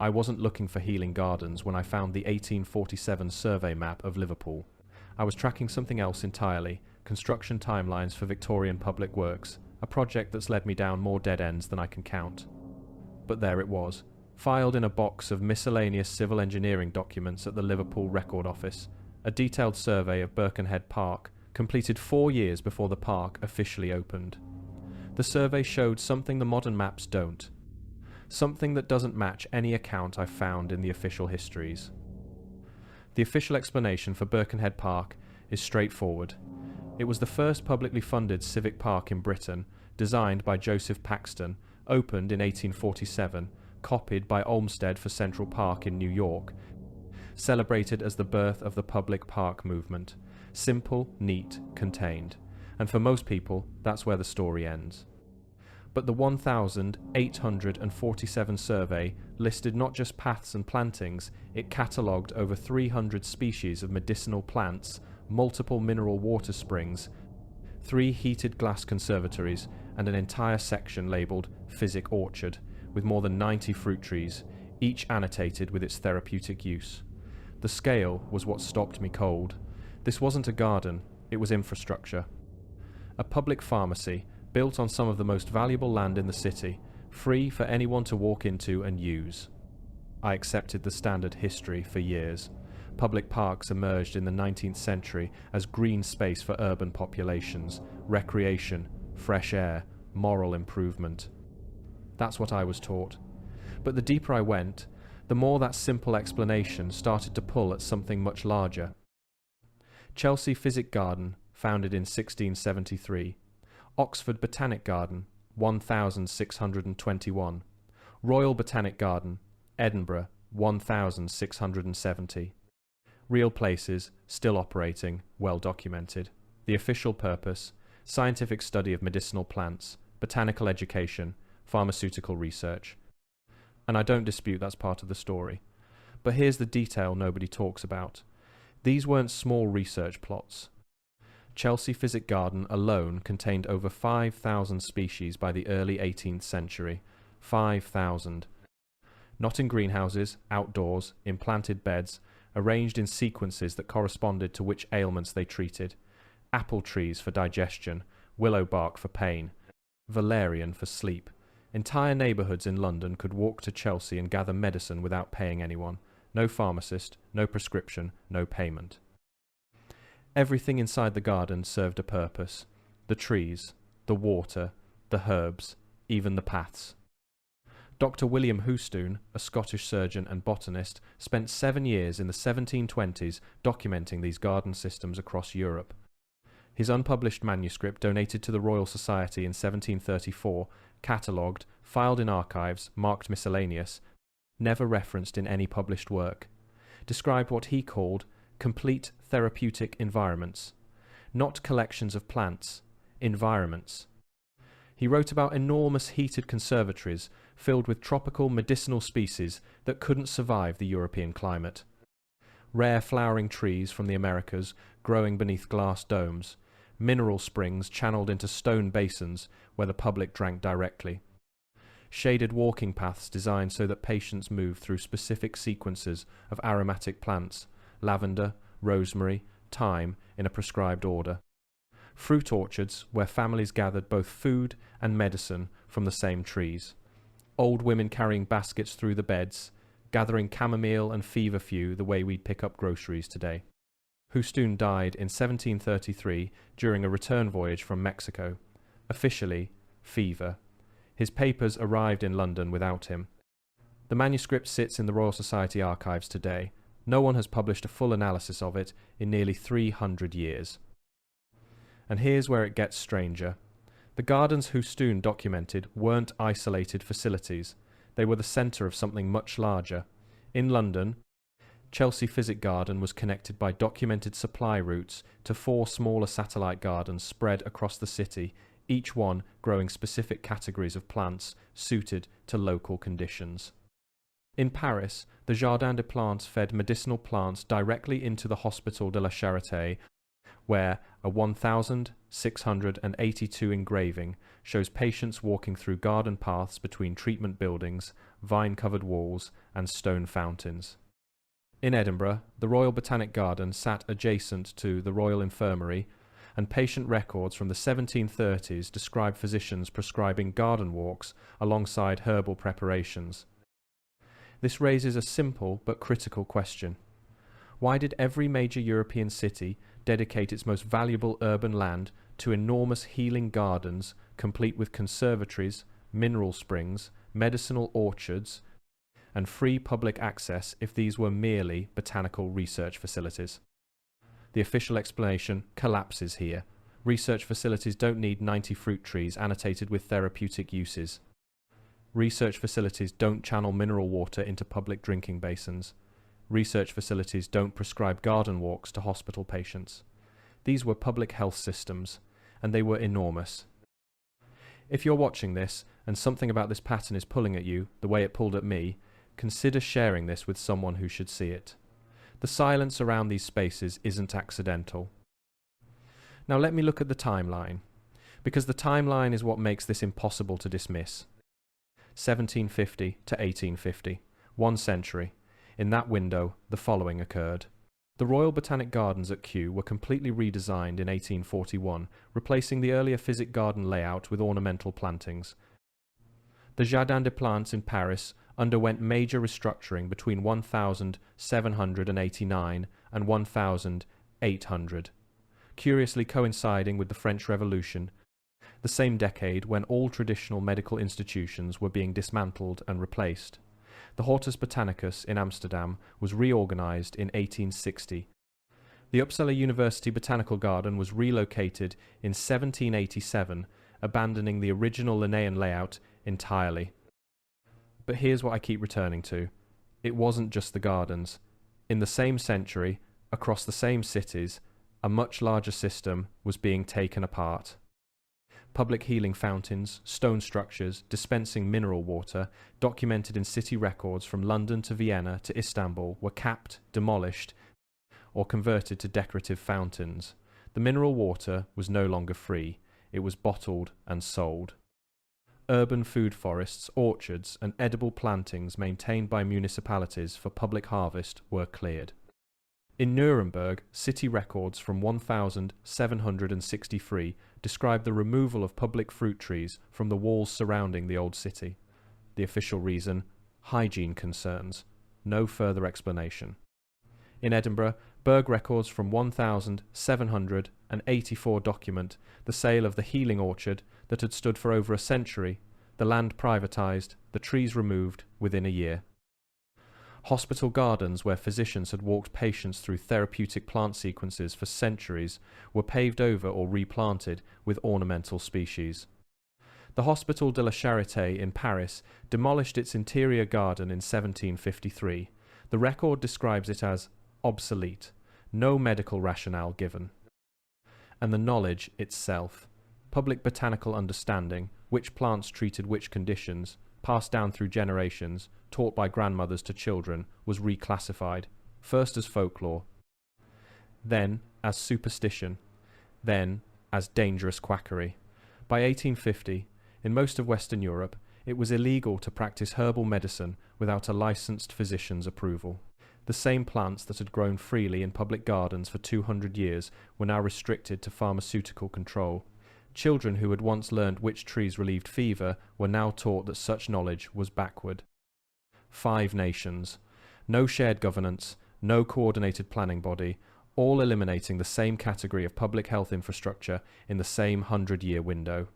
I wasn't looking for healing gardens when I found the 1847 survey map of Liverpool. I was tracking something else entirely, construction timelines for Victorian public works, a project that's led me down more dead ends than I can count. But there it was, filed in a box of miscellaneous civil engineering documents at the Liverpool Record Office, a detailed survey of Birkenhead Park, completed 4 years before the park officially opened. The survey showed something the modern maps don't. Something that doesn't match any account I've found in the official histories. The official explanation for Birkenhead Park is straightforward. It was the first publicly funded civic park in Britain, designed by Joseph Paxton, opened in 1847, copied by Olmsted for Central Park in New York, celebrated as the birth of the public park movement. Simple, neat, contained. And for most people, that's where the story ends. But the 1,847 survey listed not just paths and plantings, it catalogued over 300 species of medicinal plants, multiple mineral water springs, 3 heated glass conservatories, and an entire section labelled Physic Orchard, with more than 90 fruit trees, each annotated with its therapeutic use. The scale was what stopped me cold. This wasn't a garden, it was infrastructure. A public pharmacy, built on some of the most valuable land in the city, free for anyone to walk into and use. I accepted the standard history for years. Public parks emerged in the 19th century as green space for urban populations, recreation, fresh air, moral improvement. That's what I was taught. But the deeper I went, the more that simple explanation started to pull at something much larger. Chelsea Physic Garden, founded in 1673. Oxford Botanic Garden, 1621. Royal Botanic Garden, Edinburgh, 1670. Real places, still operating, well documented. The official purpose, scientific study of medicinal plants, botanical education, pharmaceutical research. And I don't dispute that's part of the story. But here's the detail nobody talks about. These weren't small research plots. Chelsea Physic Garden alone contained over 5,000 species by the early 18th century. 5,000. Not in greenhouses, outdoors, in planted beds, arranged in sequences that corresponded to which ailments they treated. Apple trees for digestion, willow bark for pain, valerian for sleep. Entire neighbourhoods in London could walk to Chelsea and gather medicine without paying anyone. No pharmacist, no prescription, no payment. Everything inside the garden served a purpose. The trees, the water, the herbs, even the paths. Dr. William Houstone, a Scottish surgeon and botanist, spent 7 years in the 1720s documenting these garden systems across Europe. His unpublished manuscript, donated to the Royal Society in 1734, catalogued, filed in archives, marked miscellaneous, never referenced in any published work, described what he called complete therapeutic environments, not collections of plants, environments. He wrote about enormous heated conservatories filled with tropical medicinal species that couldn't survive the European climate. Rare flowering trees from the Americas growing beneath glass domes, mineral springs channeled into stone basins where the public drank directly. Shaded walking paths designed so that patients move through specific sequences of aromatic plants, lavender, rosemary, thyme in a prescribed order. Fruit orchards where families gathered both food and medicine from the same trees. Old women carrying baskets through the beds, gathering chamomile and feverfew the way we'd pick up groceries today. Houstone died in 1733 during a return voyage from Mexico. Officially, fever. His papers arrived in London without him. The manuscript sits in the Royal Society archives today. No one has published a full analysis of it in nearly 300 years. And here's where it gets stranger. The gardens Houstone documented weren't isolated facilities. They were the centre of something much larger. In London, Chelsea Physic Garden was connected by documented supply routes to 4 smaller satellite gardens spread across the city, each one growing specific categories of plants suited to local conditions. In Paris, the Jardin des Plantes fed medicinal plants directly into the Hospital de la Charité, where a 1,682 engraving shows patients walking through garden paths between treatment buildings, vine-covered walls, and stone fountains. In Edinburgh, the Royal Botanic Garden sat adjacent to the Royal Infirmary, and patient records from the 1730s describe physicians prescribing garden walks alongside herbal preparations. This raises a simple but critical question. Why did every major European city dedicate its most valuable urban land to enormous healing gardens, complete with conservatories, mineral springs, medicinal orchards, and free public access if these were merely botanical research facilities? The official explanation collapses here. Research facilities don't need 90 fruit trees annotated with therapeutic uses. Research facilities don't channel mineral water into public drinking basins. Research facilities don't prescribe garden walks to hospital patients. These were public health systems, and they were enormous. If you're watching this, and something about this pattern is pulling at you, the way it pulled at me, consider sharing this with someone who should see it. The silence around these spaces isn't accidental. Now let me look at the timeline, because the timeline is what makes this impossible to dismiss. 1750 to 1850, 1 century. In that window, the following occurred. The Royal Botanic Gardens at Kew were completely redesigned in 1841, replacing the earlier physic garden layout with ornamental plantings. The Jardin des Plantes in Paris underwent major restructuring between 1789 and 1800, curiously coinciding with the French Revolution, the same decade when all traditional medical institutions were being dismantled and replaced. The Hortus Botanicus in Amsterdam was reorganized in 1860. The Uppsala University Botanical Garden was relocated in 1787, abandoning the original Linnaean layout entirely. But here's what I keep returning to. It wasn't just the gardens. In the same century, across the same cities, a much larger system was being taken apart. Public healing fountains, stone structures, dispensing mineral water, documented in city records from London to Vienna to Istanbul, were capped, demolished, or converted to decorative fountains. The mineral water was no longer free. It was bottled and sold. Urban food forests, orchards, and edible plantings maintained by municipalities for public harvest were cleared. In Nuremberg, city records from 1763 describe the removal of public fruit trees from the walls surrounding the old city. The official reason: hygiene concerns. No further explanation. In Edinburgh, Berg records from 1784 document the sale of the healing orchard that had stood for over a century, the land privatised, the trees removed within a year. Hospital gardens where physicians had walked patients through therapeutic plant sequences for centuries were paved over or replanted with ornamental species. The Hospital de la Charité in Paris demolished its interior garden in 1753. The record describes it as obsolete, no medical rationale given. And the knowledge itself, public botanical understanding, which plants treated which conditions, passed down through generations, taught by grandmothers to children, was reclassified, first as folklore, then as superstition, then as dangerous quackery. By 1850, in most of Western Europe, it was illegal to practice herbal medicine without a licensed physician's approval. The same plants that had grown freely in public gardens for 200 years were now restricted to pharmaceutical control. Children who had once learned which trees relieved fever were now taught that such knowledge was backward. 5 nations, no shared governance, no coordinated planning body, all eliminating the same category of public health infrastructure in the same 100-year window.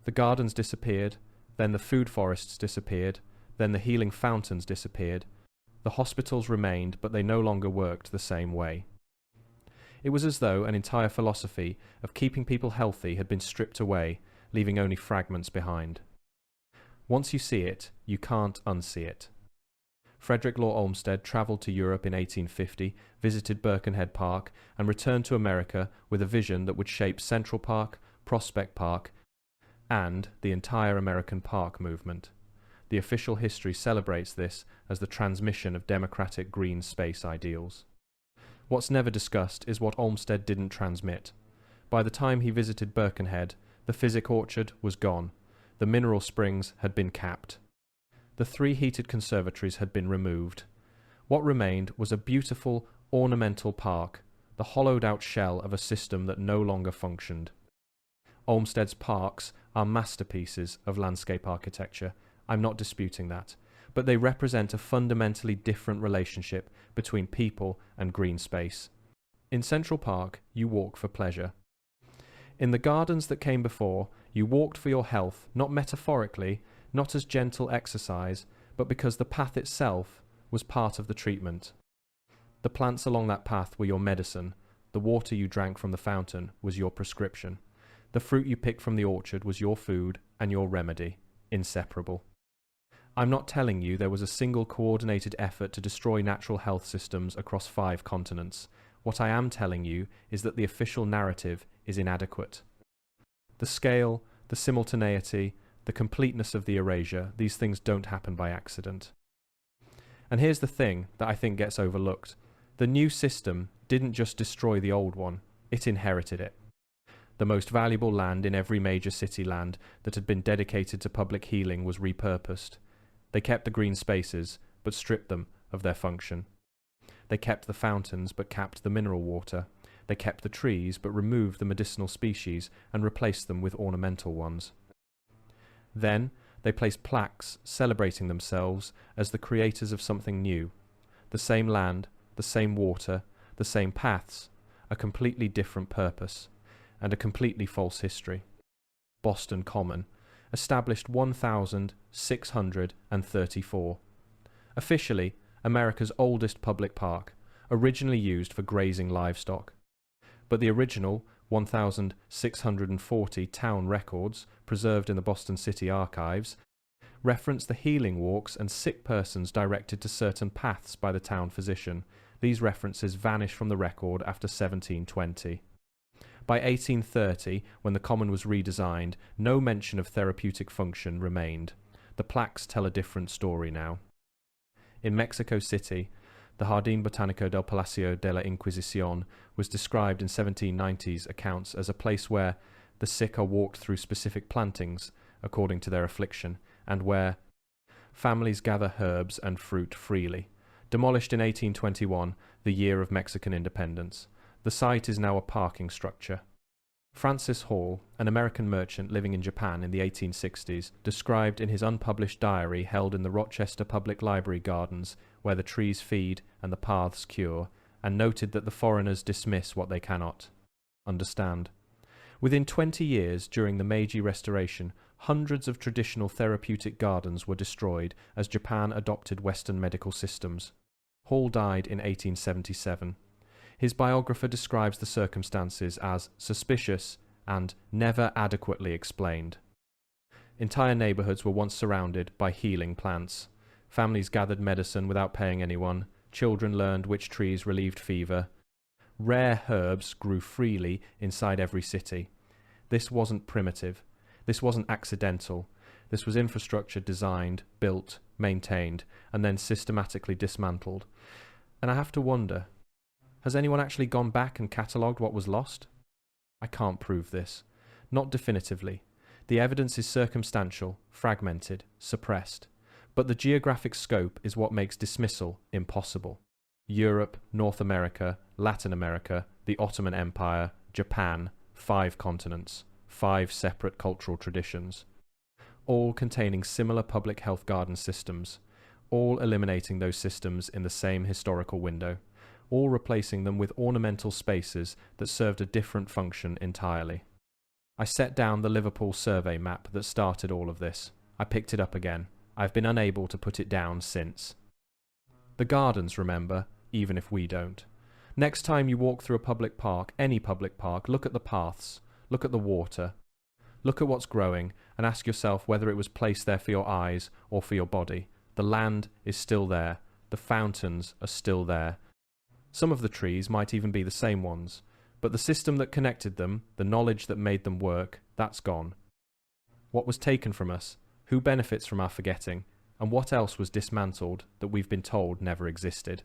The gardens disappeared, then the food forests disappeared, then the healing fountains disappeared. The hospitals remained, but they no longer worked the same way. It was as though an entire philosophy of keeping people healthy had been stripped away, leaving only fragments behind. Once you see it, you can't unsee it. Frederick Law Olmsted travelled to Europe in 1850, visited Birkenhead Park, and returned to America with a vision that would shape Central Park, Prospect Park, and the entire American park movement. The official history celebrates this as the transmission of democratic green space ideals. What's never discussed is what Olmsted didn't transmit. By the time he visited Birkenhead, the physic orchard was gone. The mineral springs had been capped. The 3 heated conservatories had been removed. What remained was a beautiful, ornamental park, the hollowed-out shell of a system that no longer functioned. Olmsted's parks are masterpieces of landscape architecture. I'm not disputing that, but they represent a fundamentally different relationship between people and green space. In Central Park, you walk for pleasure. In the gardens that came before, you walked for your health, not metaphorically, not as gentle exercise, but because the path itself was part of the treatment. The plants along that path were your medicine. The water you drank from the fountain was your prescription. The fruit you picked from the orchard was your food and your remedy, inseparable. I'm not telling you there was a single coordinated effort to destroy natural health systems across 5 continents. What I am telling you is that the official narrative is inadequate. The scale, the simultaneity, the completeness of the erasure, these things don't happen by accident. And here's the thing that I think gets overlooked. The new system didn't just destroy the old one, it inherited it. The most valuable land in every major city land that had been dedicated to public healing was repurposed. They kept the green spaces, but stripped them of their function. They kept the fountains, but capped the mineral water. They kept the trees, but removed the medicinal species and replaced them with ornamental ones. Then, they placed plaques celebrating themselves as the creators of something new. The same land, the same water, the same paths, a completely different purpose, and a completely false history. Boston Common, established 1634. Officially, America's oldest public park, originally used for grazing livestock. But the original 1640 town records, preserved in the Boston City Archives, reference the healing walks and sick persons directed to certain paths by the town physician. These references vanish from the record after 1720. By 1830, when the common was redesigned, no mention of therapeutic function remained. The plaques tell a different story now. In Mexico City, the Jardín Botánico del Palacio de la Inquisición was described in 1790s accounts as a place where the sick are walked through specific plantings according to their affliction, and where families gather herbs and fruit freely. Demolished in 1821, the year of Mexican independence. The site is now a parking structure. Francis Hall, an American merchant living in Japan in the 1860s, described in his unpublished diary held in the Rochester Public Library gardens where the trees feed and the paths cure, and noted that the foreigners dismiss what they cannot understand. Within 20 years, during the Meiji Restoration, hundreds of traditional therapeutic gardens were destroyed as Japan adopted Western medical systems. Hall died in 1877. His biographer describes the circumstances as suspicious and never adequately explained. Entire neighborhoods were once surrounded by healing plants. Families gathered medicine without paying anyone. Children learned which trees relieved fever. Rare herbs grew freely inside every city. This wasn't primitive. This wasn't accidental. This was infrastructure designed, built, maintained, and then systematically dismantled. And I have to wonder, has anyone actually gone back and catalogued what was lost? I can't prove this. Not definitively. The evidence is circumstantial, fragmented, suppressed. But the geographic scope is what makes dismissal impossible. Europe, North America, Latin America, the Ottoman Empire, Japan, 5 continents, 5 separate cultural traditions, all containing similar public health garden systems, all eliminating those systems in the same historical window, all replacing them with ornamental spaces that served a different function entirely. I set down the Liverpool survey map that started all of this. I picked it up again. I've been unable to put it down since. The gardens, remember, even if we don't. Next time you walk through a public park, any public park, look at the paths, look at the water, look at what's growing, and ask yourself whether it was placed there for your eyes or for your body. The land is still there. The fountains are still there. Some of the trees might even be the same ones, but the system that connected them, the knowledge that made them work, that's gone. What was taken from us? Who benefits from our forgetting? And what else was dismantled that we've been told never existed?